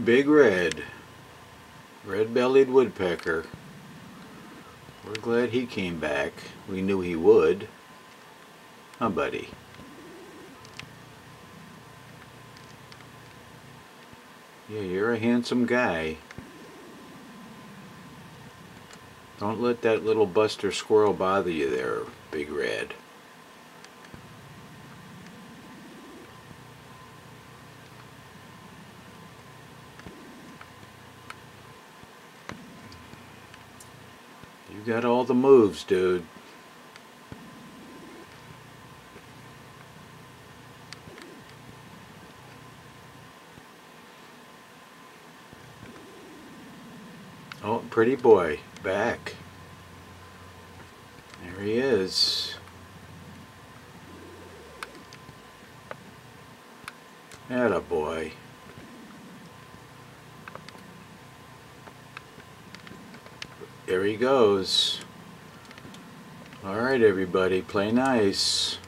Big red-bellied woodpecker. We're glad he came back. We knew he would. Huh, buddy? Yeah, you're a handsome guy. Don't let that little buster squirrel bother you there, Big Red. You got all the moves, dude. Oh, pretty boy, back. There he is. Atta boy. There he goes. Alright everybody, play nice.